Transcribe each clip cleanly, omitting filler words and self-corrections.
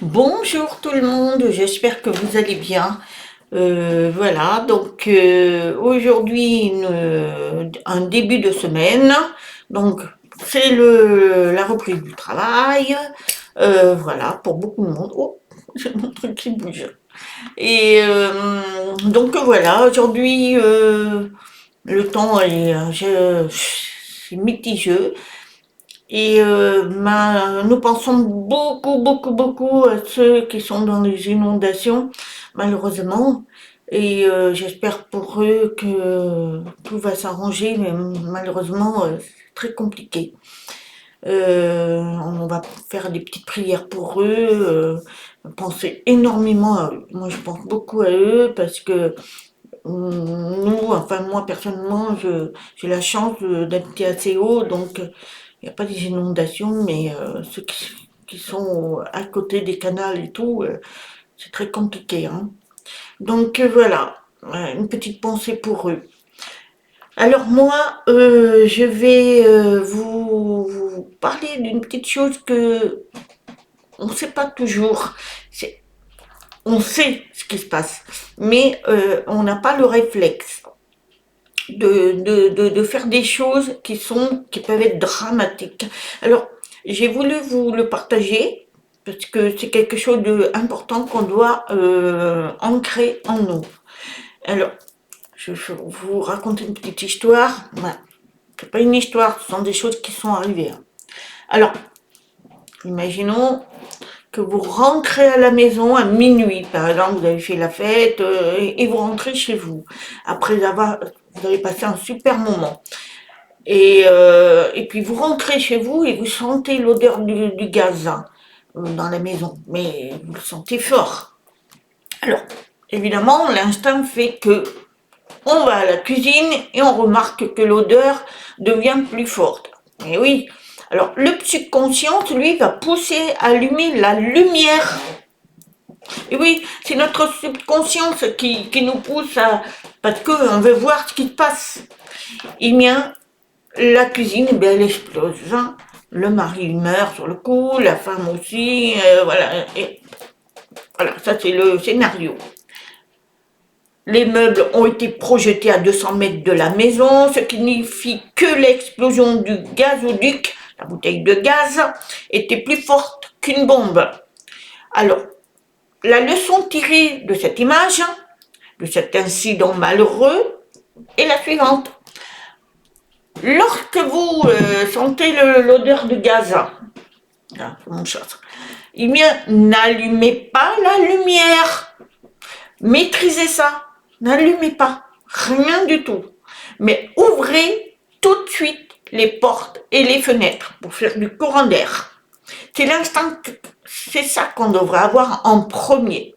Bonjour tout le monde, j'espère que vous allez bien. Voilà, donc aujourd'hui un début de semaine, donc c'est la reprise du travail. Voilà, pour beaucoup de monde. Oh, j'ai mon truc qui bouge. Et donc voilà, aujourd'hui le temps est c'est mitigeux. Et nous pensons beaucoup à ceux qui sont dans les inondations, malheureusement. Et j'espère pour eux que tout va s'arranger, mais malheureusement, c'est très compliqué. On va faire des petites prières pour eux, penser énormément à eux. Moi, je pense beaucoup à eux parce que enfin moi personnellement, j'ai la chance d'habiter assez haut, donc il n'y a pas des inondations, mais ceux qui sont à côté des canals et tout, c'est très compliqué, hein. Donc voilà, une petite pensée pour eux. Alors moi, je vais vous parler d'une petite chose que on ne sait pas toujours. On sait ce qui se passe, mais on n'a pas le réflexe de faire des choses qui peuvent être dramatiques. Alors, j'ai voulu vous le partager parce que c'est quelque chose d'important qu'on doit ancrer en nous. Alors, je vais vous raconter une petite histoire. Voilà. C'est pas une histoire, ce sont des choses qui sont arrivées, hein. Alors, imaginons que vous rentrez à la maison à minuit, par exemple, vous avez fait la fête et vous rentrez chez vous vous avez passé un super moment. Et puis vous rentrez chez vous et vous sentez l'odeur du gaz, hein, dans la maison, mais vous le sentez fort. Alors, évidemment, l'instinct fait que on va à la cuisine et on remarque que l'odeur devient plus forte. Et oui, alors le subconscient, lui, va pousser à allumer la lumière. Et oui, c'est notre subconscience qui nous pousse parce qu'on veut voir ce qui se passe. Eh bien, la cuisine, eh bien, elle explose, hein. Le mari meurt sur le coup, la femme aussi, voilà. Et voilà, ça c'est le scénario. Les meubles ont été projetés à 200 mètres de la maison, ce qui signifie que l'explosion du gazoduc, la bouteille de gaz, était plus forte qu'une bombe. Alors, la leçon tirée de cette image, de cet incident malheureux, est la suivante. Lorsque vous sentez l'odeur de gaz, mon chat, eh bien, n'allumez pas la lumière. Maîtrisez ça. N'allumez pas. Rien du tout. Mais ouvrez tout de suite les portes et les fenêtres pour faire du courant d'air. C'est l'instinct, c'est ça qu'on devrait avoir en premier.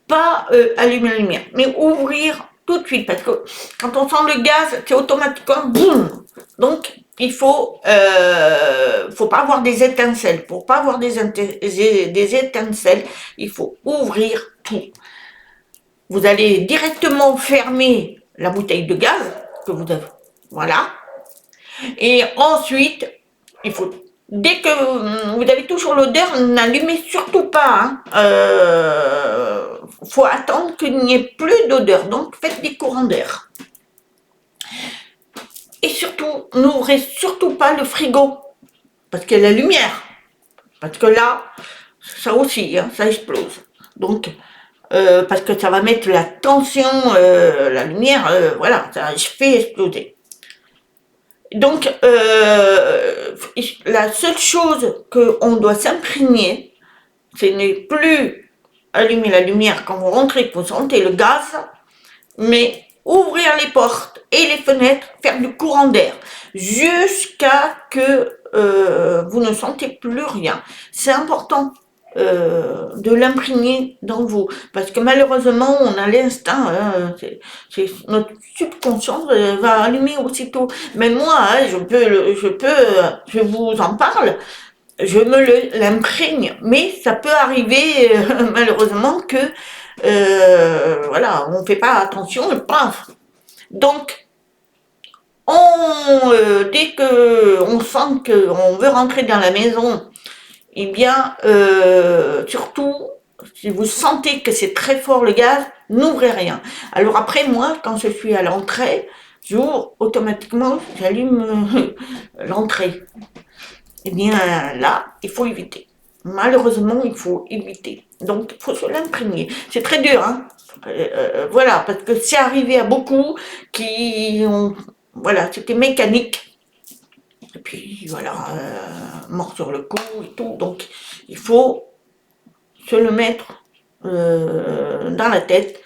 Pas allumer la lumière, mais ouvrir tout de suite, parce que quand on sent le gaz, c'est automatiquement boum. Donc il faut pas avoir des étincelles. Pour pas avoir des étincelles, il faut ouvrir tout. Vous allez directement fermer la bouteille de gaz que vous avez, voilà. Et ensuite, il faut, dès que vous avez toujours l'odeur, n'allumez surtout pas, hein. Faut attendre qu'il n'y ait plus d'odeur, donc faites des courants d'air. Et surtout, n'ouvrez surtout pas le frigo, parce qu'il y a la lumière. Parce que là, ça aussi, hein, ça explose. Donc, parce que ça va mettre la tension, la lumière, voilà, ça fait exploser. Donc, la seule chose qu'on doit s'imprégner, ce n'est plus allumer la lumière quand vous rentrez, que vous sentez le gaz, mais ouvrir les portes et les fenêtres, faire du courant d'air, jusqu'à que vous ne sentez plus rien. C'est important de l'imprégner dans vous, parce que malheureusement on a l'instinct, hein, c'est notre subconscient va allumer aussitôt. Mais moi, hein, je vous en parle, je me l'imprègne, mais ça peut arriver malheureusement que voilà, on ne fait pas attention et paf. Donc dès que on sent qu'on veut rentrer dans la maison eh bien, surtout, si vous sentez que c'est très fort le gaz, n'ouvrez rien. Alors après, moi, quand je suis à l'entrée, j'ouvre automatiquement, j'allume l'entrée. Eh bien, là, il faut éviter. Malheureusement, il faut éviter. Donc, il faut se l'imprégner. C'est très dur, hein. Voilà, parce que c'est arrivé à beaucoup qui ont... Voilà, c'était mécanique. Et puis, voilà, mort sur le coup et tout. Donc, il faut se le mettre dans la tête.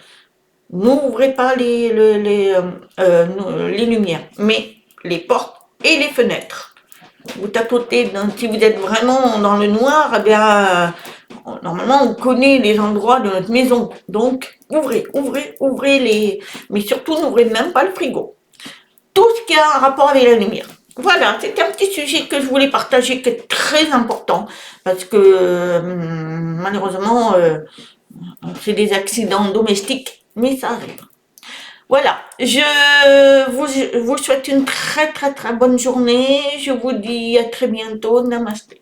N'ouvrez pas les lumières, mais les portes et les fenêtres. Vous tapotez, si vous êtes vraiment dans le noir, eh bien, normalement, on connaît les endroits de notre maison. Donc, ouvrez mais surtout, n'ouvrez même pas le frigo. Tout ce qui a un rapport avec la lumière. Voilà, c'était un petit sujet que je voulais partager, qui est très important, parce que malheureusement, c'est des accidents domestiques, mais ça arrive. Voilà, je vous souhaite une très très très bonne journée. Je vous dis à très bientôt. Namasté.